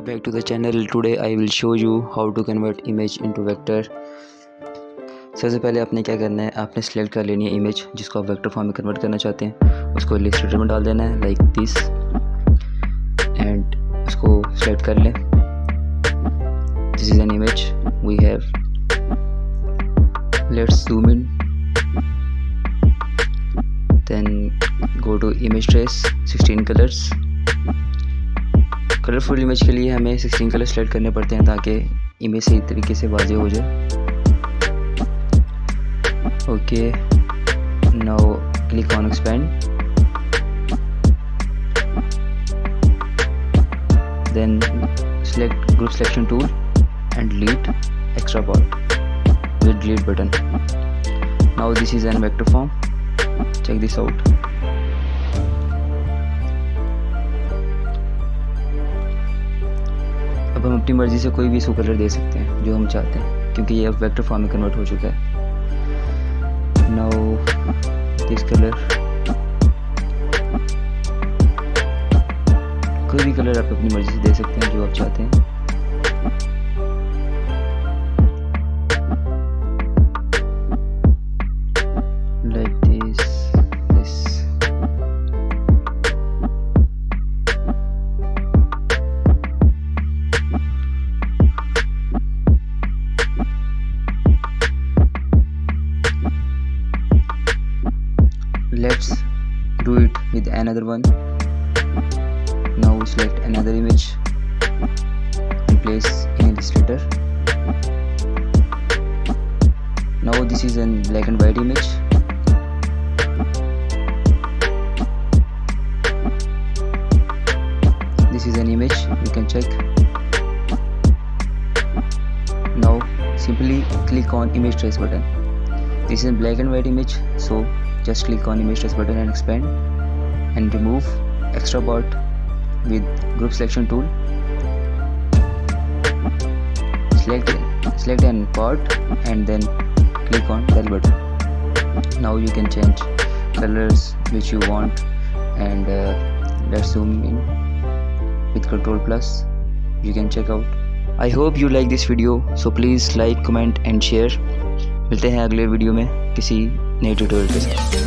Welcome back to the channel. Today I will show you how to convert image into vector. सबसे पहले आपने क्या करना है, आपने सेलेक्ट कर लेनी है इमेज जिसको आप वेक्टर फॉर्म में कन्वर्ट करना चाहते हैं। उसको इलस्ट्रेटर में डाल देना है लाइक दिस एंड उसको सेलेक्ट कर लें। This is an image we have. Let's zoom in, then go to image trace, 16 colours. Colourful image के लिए हमें 16 कलर सेलेक्ट करने पड़ते हैं ताकि इमेज सही तरीके से वाज़ेह हो जाए। Okay, now click on expand, then select group selection tool and delete extra part with delete button. Now this is an vector form. Check this out. अब हम अपनी मर्ज़ी से कोई भी इसको कलर दे सकते हैं जो हम चाहते हैं, क्योंकि ये अब वेक्टर फॉर्म में कन्वर्ट हो चुका है। नाउ दिस कलर, कोई भी कलर आप अपनी मर्ज़ी से दे सकते हैं जो आप चाहते हैं। Like this. Let's do it with another one. Now select another image and place in Illustrator. Now this is a black and white image. This is an image, you can check. Now simply click on image trace button. This is a black and white image, so just click on image trace button and expand and remove extra part with group selection tool. Select an part and then click on that button. Now you can change colors which you want, and let's zoom in with Ctrl plus. You can check out. I hope you like this video, so please like, comment and share. मिलते हैं अगले video में किसी नए tutorial के साथ।